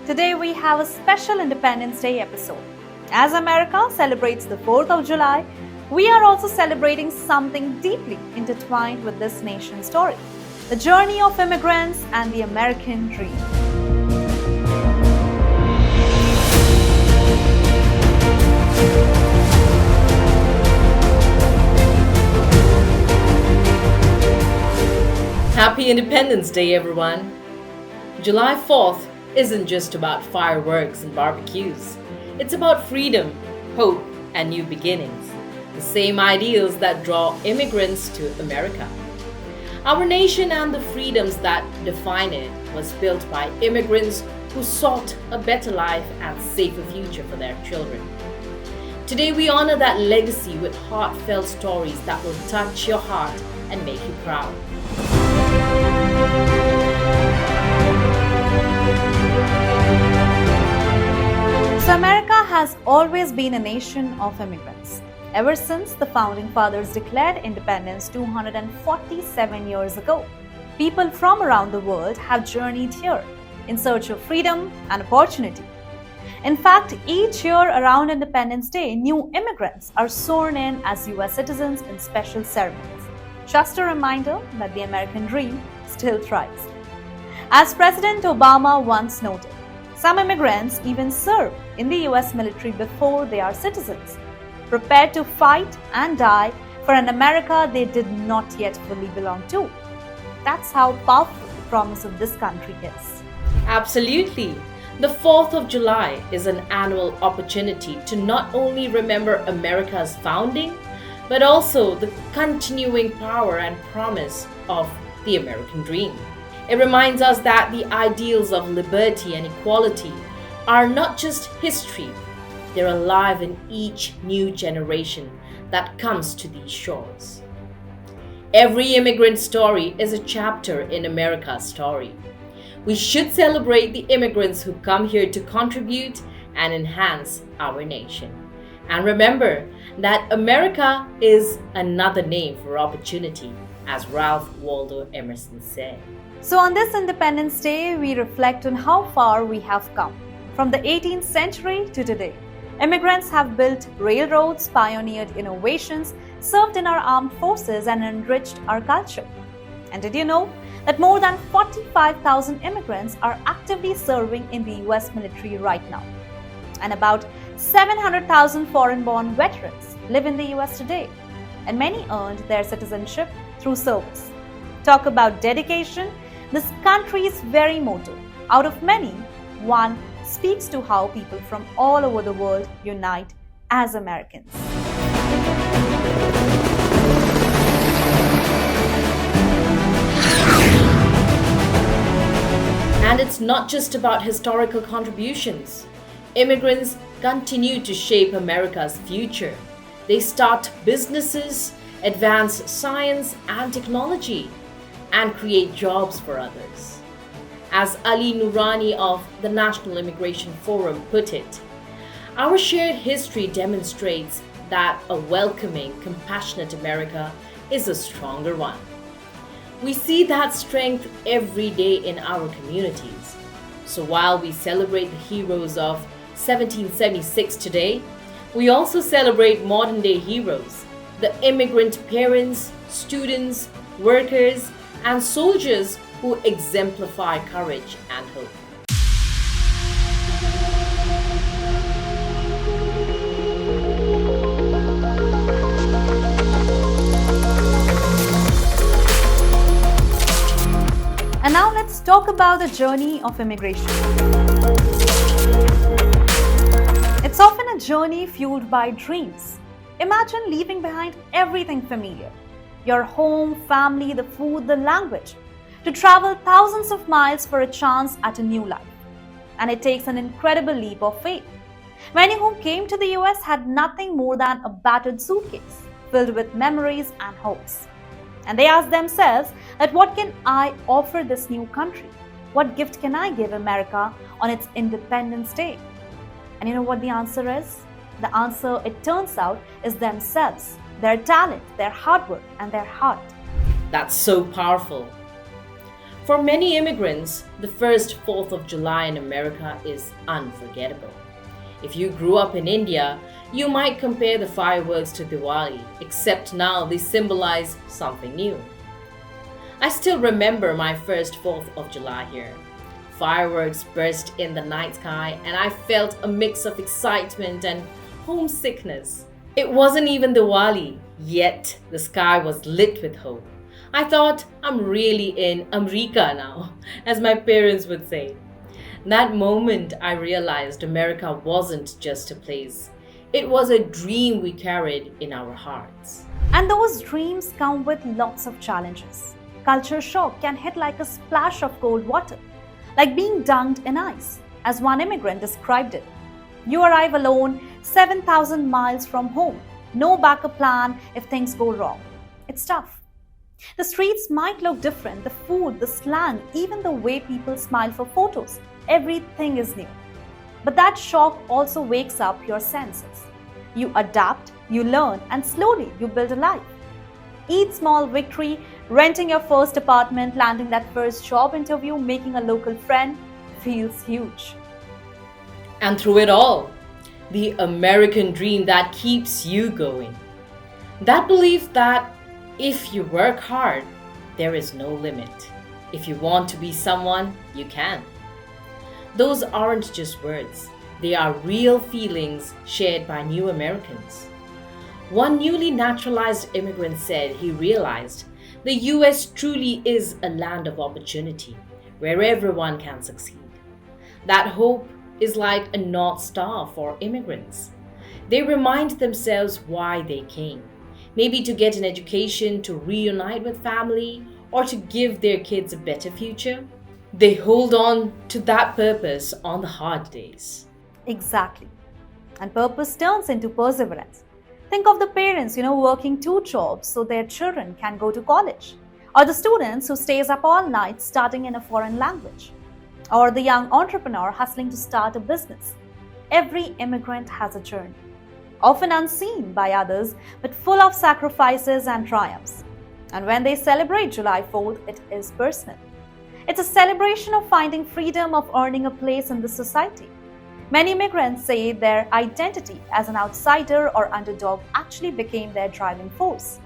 Today we have a special Independence Day episode. As America celebrates the 4th of July, we are also celebrating something deeply intertwined with this nation's story, the journey of immigrants and the American dream. Happy Independence Day, everyone! July 4th isn't just about fireworks and barbecues. It's about freedom, hope, and new beginnings. The same ideals that draw immigrants to America. Our nation and the freedoms that define it was built by immigrants who sought a better life and safer future for their children. Today we honor that legacy with heartfelt stories that will touch your heart and make you proud. So America has always been a nation of immigrants. Ever since the Founding Fathers declared independence 247 years ago, people from around the world have journeyed here in search of freedom and opportunity. In fact, each year around Independence Day, new immigrants are sworn in as US citizens in special ceremonies. Just a reminder that the American dream still thrives. As President Obama once noted, some immigrants even serve in the US military before they are citizens, prepared to fight and die for an America they did not yet fully belong to. That's how powerful the promise of this country is. Absolutely! The 4th of July is an annual opportunity to not only remember America's founding, but also the continuing power and promise of the American dream. It reminds us that the ideals of liberty and equality are not just history, they're alive in each new generation that comes to these shores. Every immigrant story is a chapter in America's story. We should celebrate the immigrants who come here to contribute and enhance our nation. And remember that America is another name for opportunity, as Ralph Waldo Emerson said. So on this Independence Day, we reflect on how far we have come. From the 18th century to today, immigrants have built railroads, pioneered innovations, served in our armed forces, and enriched our culture. And did you know that more than 45,000 immigrants are actively serving in the US military right now? And about 700,000 foreign-born veterans live in the US today, and many earned their citizenship through service. Talk about dedication, this country's very motto, out of many, one speaks to how people from all over the world unite as Americans. And it's not just about historical contributions. Immigrants continue to shape America's future. They start businesses, advance science and technology, and create jobs for others. As Ali Noorani of the National Immigration Forum put it, our shared history demonstrates that a welcoming, compassionate America is a stronger one. We see that strength every day in our communities. So while we celebrate the heroes of 1776 today, we also celebrate modern-day heroes, the immigrant parents, students, workers, and soldiers who exemplify courage and hope. And now let's talk about the journey of immigration. It's often a journey fueled by dreams. Imagine leaving behind everything familiar, your home, family, the food, the language, to travel thousands of miles for a chance at a new life. And it takes an incredible leap of faith. Many who came to the US had nothing more than a battered suitcase filled with memories and hopes. And they asked themselves that what can I offer this new country? What gift can I give America on its Independence Day? And you know what the answer is? The answer, it turns out, is themselves, their talent, their hard work, and their heart. That's so powerful. For many immigrants, the first 4th of July in America is unforgettable. If you grew up in India, you might compare the fireworks to Diwali, except now they symbolize something new. I still remember my first 4th of July here. Fireworks burst in the night sky, and I felt a mix of excitement and homesickness. It wasn't even Diwali, yet the sky was lit with hope. I thought, I'm really in America now, as my parents would say. That moment, I realized America wasn't just a place. It was a dream we carried in our hearts. And those dreams come with lots of challenges. Culture shock can hit like a splash of cold water, like being dunked in ice, as one immigrant described it. You arrive alone, 7,000 miles from home. No backup plan if things go wrong. It's tough. The streets might look different, the food, the slang, even the way people smile for photos. Everything is new. But that shock also wakes up your senses. You adapt, you learn, and slowly you build a life. Each small victory, renting your first apartment, landing that first job interview, making a local friend, feels huge. And through it all, the American dream that keeps you going. That belief that if you work hard, there is no limit. If you want to be someone, you can. Those aren't just words. They are real feelings shared by new Americans. One newly naturalized immigrant said he realized the US truly is a land of opportunity where everyone can succeed. That hope is like a North Star for immigrants. They remind themselves why they came. Maybe to get an education, to reunite with family, or to give their kids a better future. They hold on to that purpose on the hard days. Exactly. And purpose turns into perseverance. Think of the parents, working 2 jobs so their children can go to college. Or the students who stays up all night studying in a foreign language. Or the young entrepreneur hustling to start a business. Every immigrant has a journey. Often unseen by others, but full of sacrifices and triumphs. And when they celebrate July 4th, it is personal. It's a celebration of finding freedom, of earning a place in the society. Many immigrants say their identity as an outsider or underdog actually became their driving force.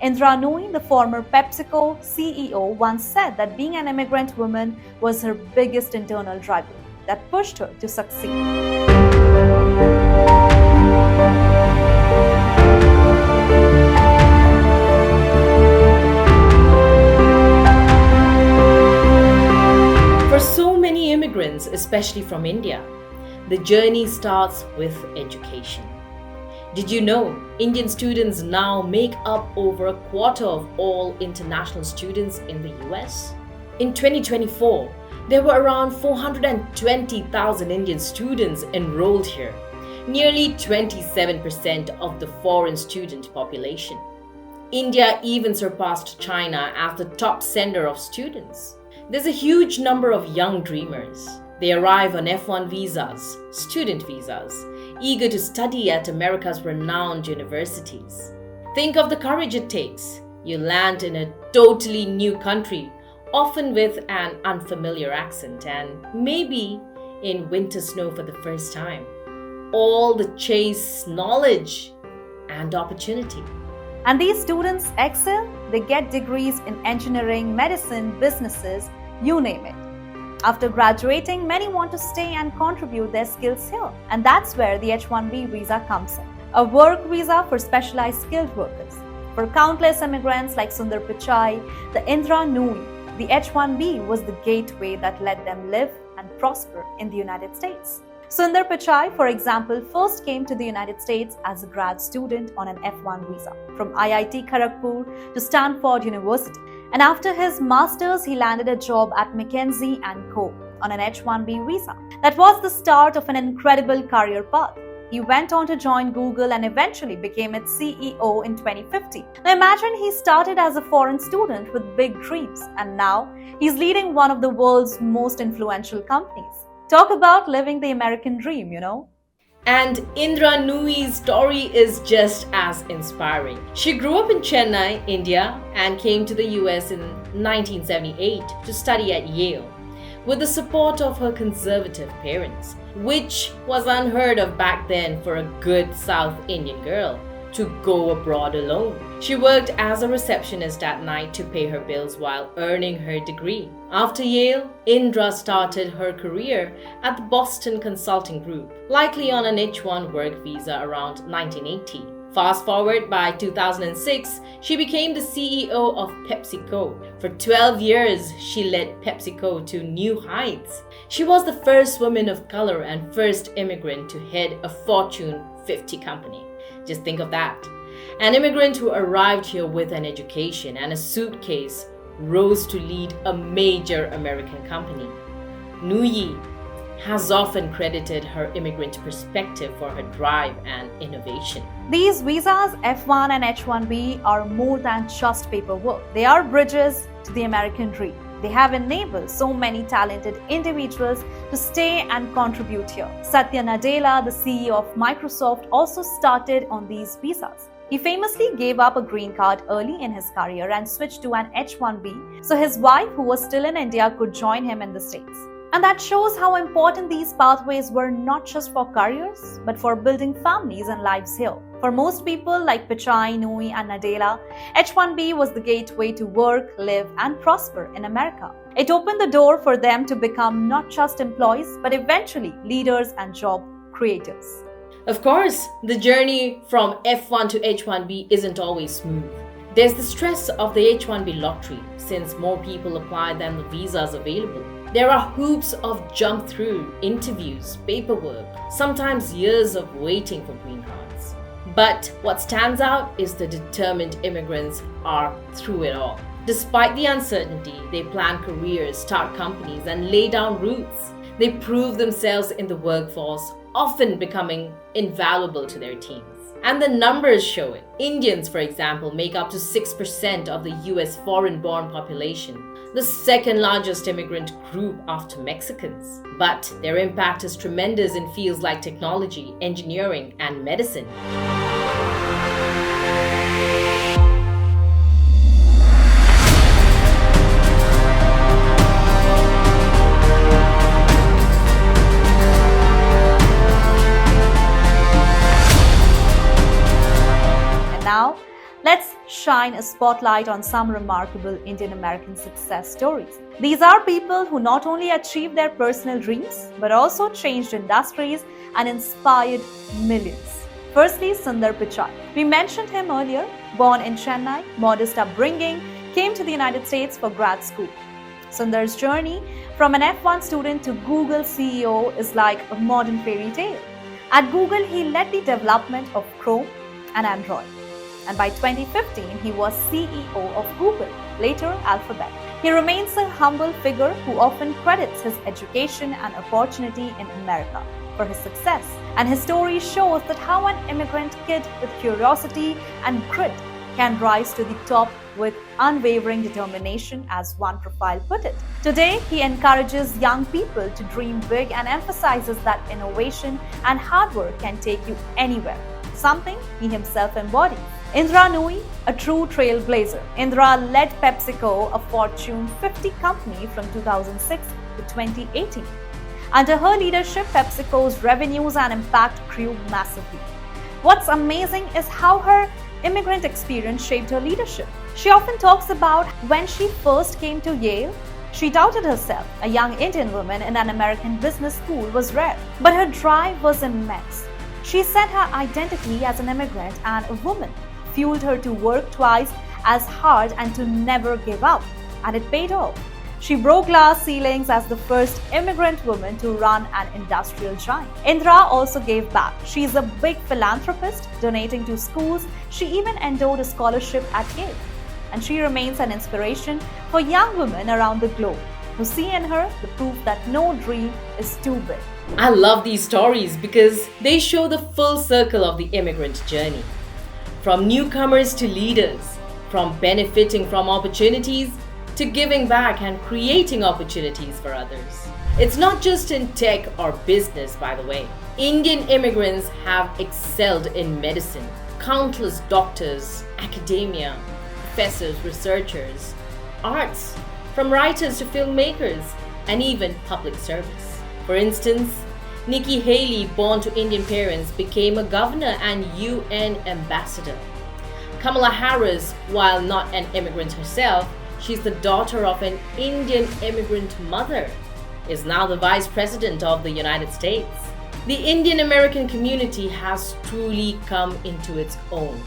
Indra Nooyi, the former PepsiCo CEO, once said that being an immigrant woman was her biggest internal driver that pushed her to succeed. For so many immigrants, especially from India, the journey starts with education. Did you know Indian students now make up over a quarter of all international students in the US? In 2024, there were around 420,000 Indian students enrolled here, nearly 27% of the foreign student population. India even surpassed China as the top sender of students. There's a huge number of young dreamers. They arrive on F1 visas, student visas, eager to study at America's renowned universities. Think of the courage it takes. You land in a totally new country, often with an unfamiliar accent and maybe in winter snow for the first time. All the chase knowledge and opportunity. And these students excel. They get degrees in engineering, medicine, businesses, you name it. After graduating, many want to stay and contribute their skills here. And that's where the H-1B visa comes in. A work visa for specialized skilled workers. For countless immigrants like Sundar Pichai, the Indra Nooyi, the H-1B was the gateway that let them live and prosper in the United States. Sundar Pichai, for example, first came to the United States as a grad student on an F1 visa from IIT Kharagpur to Stanford University. And after his master's, he landed a job at McKinsey & Co. on an H-1B visa. That was the start of an incredible career path. He went on to join Google and eventually became its CEO in 2015. Now imagine he started as a foreign student with big dreams and now he's leading one of the world's most influential companies. Talk about living the American dream, And Indra Nui's story is just as inspiring. She grew up in Chennai, India, and came to the US in 1978 to study at Yale with the support of her conservative parents, which was unheard of back then for a good South Indian girl to go abroad alone. She worked as a receptionist at night to pay her bills while earning her degree. After Yale, Indra started her career at the Boston Consulting Group, likely on an H-1 work visa around 1980. Fast forward, by 2006, she became the CEO of PepsiCo. For 12 years, she led PepsiCo to new heights. She was the first woman of color and first immigrant to head a Fortune 50 company. Just think of that. An immigrant who arrived here with an education and a suitcase rose to lead a major American company. Nui has often credited her immigrant perspective for her drive and innovation. These visas, F1 and H1B, are more than just paperwork. They are bridges to the American dream. They have enabled so many talented individuals to stay and contribute here. Satya Nadella, the CEO of Microsoft, also started on these visas. He famously gave up a green card early in his career and switched to an H1B so his wife, who was still in India, could join him in the States. And that shows how important these pathways were, not just for careers, but for building families and lives here. For most people like Pichai, Nui and Nadella, H1B was the gateway to work, live and prosper in America. It opened the door for them to become not just employees, but eventually leaders and job creators. Of course, the journey from F1 to H1B isn't always smooth. There's the stress of the H1B lottery, since more people apply than the visas available. There are hoops of jump through, interviews, paperwork, sometimes years of waiting for green cards. But what stands out is the determined immigrants are through it all. Despite the uncertainty, they plan careers, start companies, and lay down roots. They prove themselves in the workforce, often becoming invaluable to their teams. And the numbers show it. Indians, for example, make up to 6% of the US foreign-born population, the second largest immigrant group after Mexicans. But their impact is tremendous in fields like technology, engineering, and medicine. Now, let's shine a spotlight on some remarkable Indian American success stories. These are people who not only achieved their personal dreams, but also changed industries and inspired millions. Firstly, Sundar Pichai. We mentioned him earlier. Born in Chennai, modest upbringing, came to the United States for grad school. Sundar's journey from an F1 student to Google CEO is like a modern fairy tale. At Google, he led the development of Chrome and Android. And by 2015, he was CEO of Google, later Alphabet. He remains a humble figure who often credits his education and opportunity in America for his success. And his story shows that how an immigrant kid with curiosity and grit can rise to the top with unwavering determination, as one profile put it. Today, he encourages young people to dream big and emphasizes that innovation and hard work can take you anywhere, something he himself embodies. Indra Nui, a true trailblazer. Indra led PepsiCo, a Fortune 50 company, from 2006 to 2018. Under her leadership, PepsiCo's revenues and impact grew massively. What's amazing is how her immigrant experience shaped her leadership. She often talks about when she first came to Yale, she doubted herself. A young Indian woman in an American business school was rare, but her drive was immense. She said her identity as an immigrant and a woman fueled her to work twice as hard and to never give up, and it paid off. She broke glass ceilings as the first immigrant woman to run an industrial giant. Indra also gave back. She is a big philanthropist, donating to schools. She even endowed a scholarship at Yale. And she remains an inspiration for young women around the globe who see in her the proof that no dream is too big. I love these stories because they show the full circle of the immigrant journey. From newcomers to leaders, from benefiting from opportunities to giving back and creating opportunities for others. It's not just in tech or business, by the way. Indian immigrants have excelled in medicine. Countless doctors, academia, professors, researchers, arts, from writers to filmmakers, and even public service. For instance, Nikki Haley, born to Indian parents, became a governor and UN ambassador. Kamala Harris, while not an immigrant herself, she's the daughter of an Indian immigrant mother, is now the Vice President of the United States. The Indian American community has truly come into its own,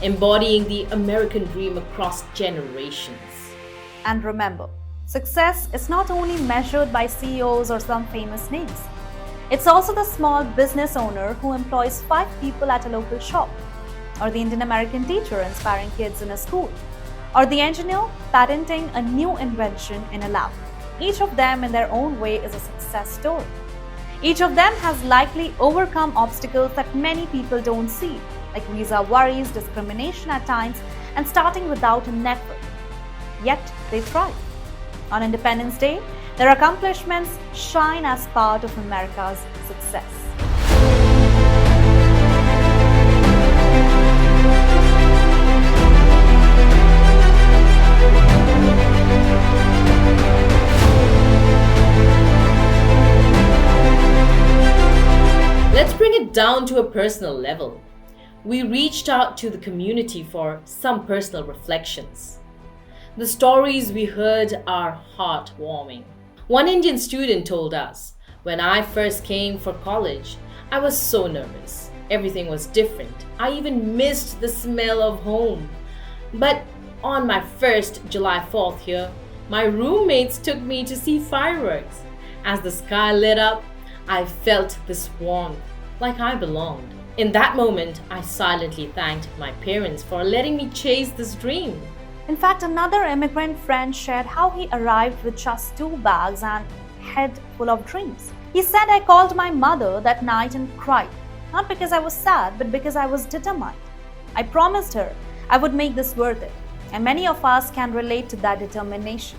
embodying the American dream across generations. And remember, success is not only measured by CEOs or some famous names. It's also the small business owner who employs 5 people at a local shop, or the Indian American teacher inspiring kids in a school, or the engineer patenting a new invention in a lab. Each of them in their own way is a success story. Each of them has likely overcome obstacles that many people don't see, like visa worries, discrimination at times, and starting without a network. Yet they thrive. On Independence Day, their accomplishments shine as part of America's success. Let's bring it down to a personal level. We reached out to the community for some personal reflections. The stories we heard are heartwarming. One Indian student told us, "When I first came for college, I was so nervous. Everything was different. I even missed the smell of home. But on my first July 4th here, my roommates took me to see fireworks. As the sky lit up, I felt this warmth, like I belonged. In that moment, I silently thanked my parents for letting me chase this dream." In fact, another immigrant friend shared how he arrived with just 2 bags and head full of dreams. He said, "I called my mother that night and cried, not because I was sad, but because I was determined. I promised her I would make this worth it." And many of us can relate to that determination.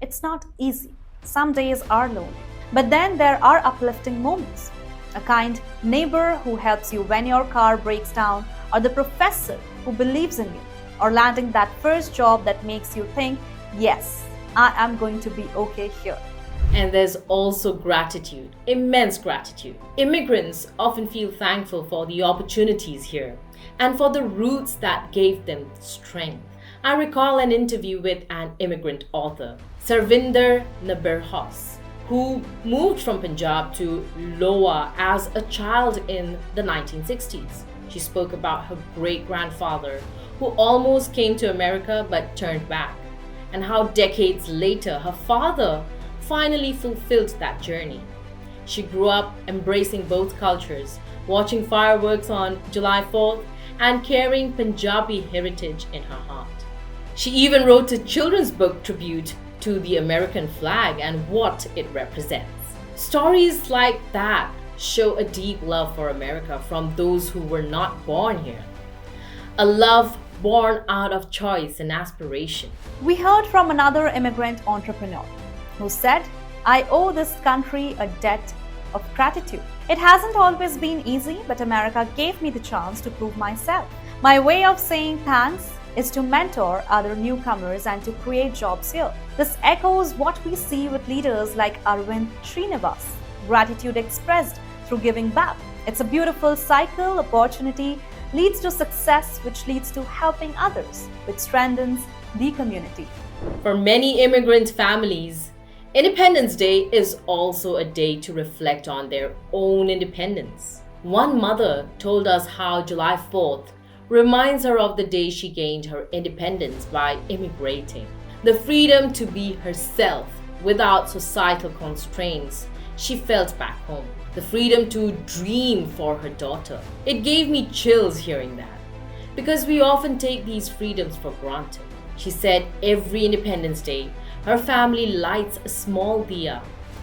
It's not easy. Some days are lonely. But then there are uplifting moments. A kind neighbor who helps you when your car breaks down, or the professor who believes in you, or landing that first job that makes you think, "Yes, I am going to be okay here." And there's also gratitude, immense gratitude. Immigrants often feel thankful for the opportunities here and for the roots that gave them strength. I recall an interview with an immigrant author, Sarvinder Naberhos, who moved from Punjab to Iowa as a child in the 1960s. She spoke about her great-grandfather, who almost came to America but turned back, and how decades later her father finally fulfilled that journey. She grew up embracing both cultures, watching fireworks on July 4th and carrying Punjabi heritage in her heart. She even wrote a children's book tribute to the American flag and what it represents. Stories like that show a deep love for America from those who were not born here. A love born out of choice and aspiration. We heard from another immigrant entrepreneur who said, "I owe this country a debt of gratitude. It hasn't always been easy, but America gave me the chance to prove myself. My way of saying thanks is to mentor other newcomers and to create jobs here." This echoes what we see with leaders like Arvind Srinivas, gratitude expressed through giving back. It's a beautiful cycle. Opportunity leads to success, which leads to helping others, which strengthens the community. For many immigrant families, Independence Day is also a day to reflect on their own independence. One mother told us how July 4th reminds her of the day she gained her independence by immigrating. The freedom to be herself without societal constraints she felt back home. The freedom to dream for her daughter. It gave me chills hearing that, because we often take these freedoms for granted. She said every Independence Day, her family lights a small diya,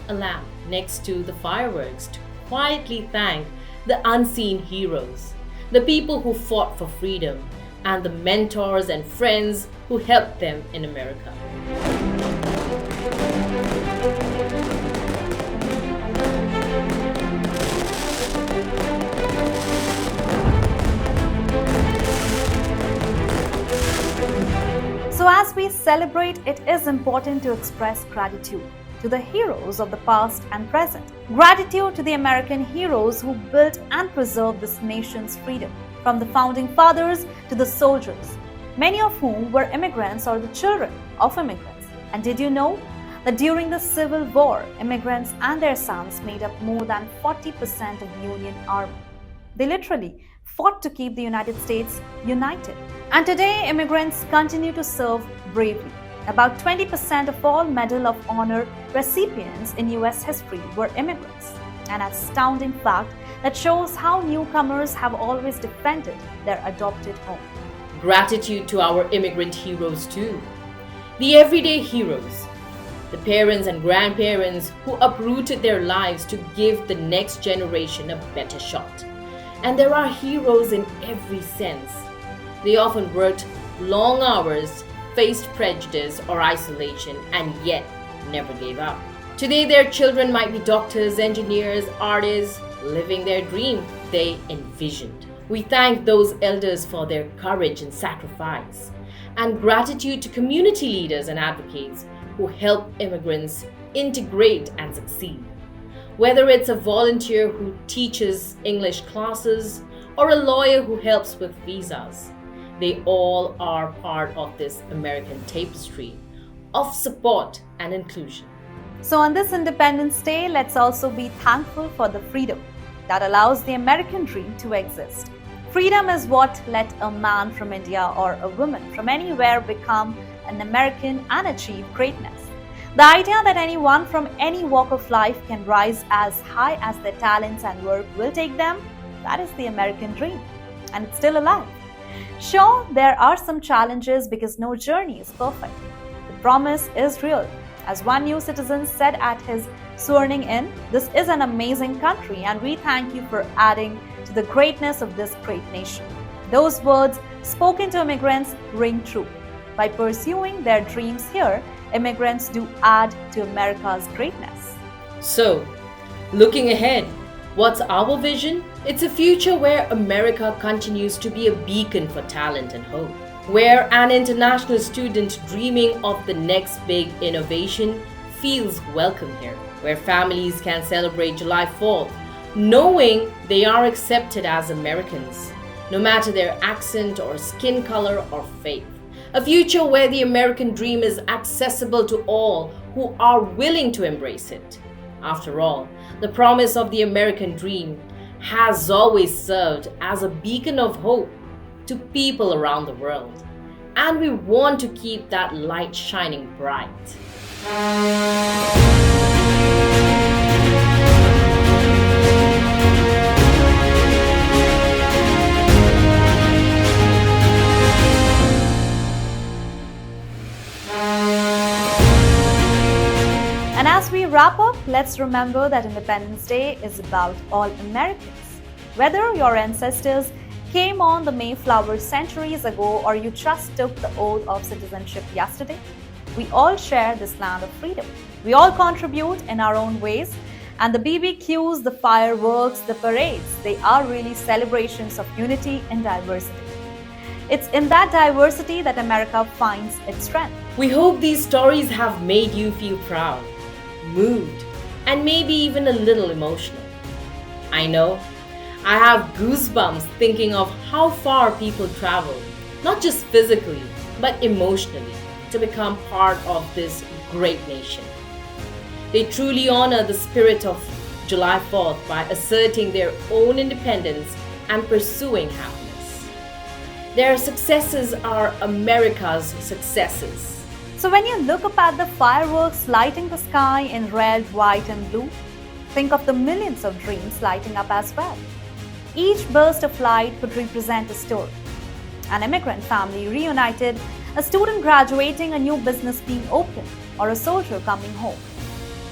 a lamp, next to the fireworks to quietly thank the unseen heroes, the people who fought for freedom, and the mentors and friends who helped them in America. we celebrate, it is important to express gratitude to the heroes of the past and present. Gratitude to the American heroes who built and preserved this nation's freedom, from the founding fathers to the soldiers, many of whom were immigrants or the children of immigrants. And did you know that during the Civil War, immigrants and their sons made up more than 40% of Union Army? They literally fought to keep the United States united. And today, immigrants continue to serve bravely. About 20% of all Medal of Honor recipients in US history were immigrants. An astounding fact that shows how newcomers have always defended their adopted home. Gratitude to our immigrant heroes too. The everyday heroes, the parents and grandparents who uprooted their lives to give the next generation a better shot. And there are heroes in every sense. They often worked long hours, faced prejudice or isolation, and yet never gave up. Today, their children might be doctors, engineers, artists, living their dream they envisioned. We thank those elders for their courage and sacrifice, and gratitude to community leaders and advocates who help immigrants integrate and succeed. Whether it's a volunteer who teaches English classes or a lawyer who helps with visas, they all are part of this American tapestry of support and inclusion. So on this Independence Day, let's also be thankful for the freedom that allows the American dream to exist. Freedom is what let a man from India or a woman from anywhere become an American and achieve greatness. The idea that anyone from any walk of life can rise as high as their talents and work will take them, that is the American dream. And it's still alive. Sure, there are some challenges because no journey is perfect. The promise is real. As one new citizen said at his swearing in, this is an amazing country and we thank you for adding to the greatness of this great nation. Those words spoken to immigrants ring true. By pursuing their dreams here, immigrants do add to America's greatness. So, looking ahead, what's our vision? It's a future where America continues to be a beacon for talent and hope, where an international student dreaming of the next big innovation feels welcome here, where families can celebrate July 4th knowing they are accepted as Americans, no matter their accent or skin color or faith. A future where the American dream is accessible to all who are willing to embrace it. After all, the promise of the American dream has always served as a beacon of hope to people around the world. And we want to keep that light shining bright. And as we wrap up, let's remember that Independence Day is about all Americans. Whether your ancestors came on the Mayflower centuries ago or you just took the oath of citizenship yesterday, we all share this land of freedom. We all contribute in our own ways, and the BBQs, the fireworks, the parades, they are really celebrations of unity and diversity. It's in that diversity that America finds its strength. We hope these stories have made you feel proud, moved, and maybe even a little emotional. I know, I have goosebumps thinking of how far people travel, not just physically, but emotionally, to become part of this great nation. They truly honor the spirit of July 4th by asserting their own independence and pursuing happiness. Their successes are America's successes. So when you look up at the fireworks lighting the sky in red, white and blue, think of the millions of dreams lighting up as well. Each burst of light could represent a story. An immigrant family reunited, a student graduating, a new business being opened, or a soldier coming home.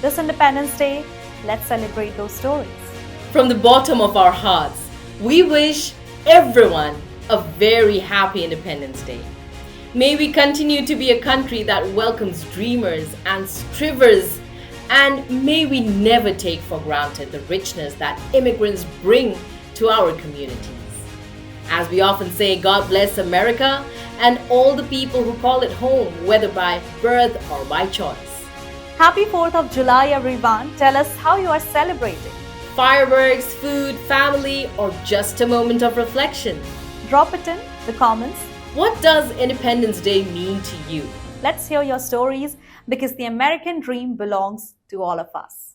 This Independence Day, let's celebrate those stories. From the bottom of our hearts, we wish everyone a very happy Independence Day. May we continue to be a country that welcomes dreamers and strivers, and may we never take for granted the richness that immigrants bring to our communities. As we often say, God bless America and all the people who call it home, whether by birth or by choice. Happy 4th of July, everyone. Tell us how you are celebrating. Fireworks, food, family, or just a moment of reflection? Drop it in the comments. What does Independence Day mean to you? Let's hear your stories because the American dream belongs to all of us.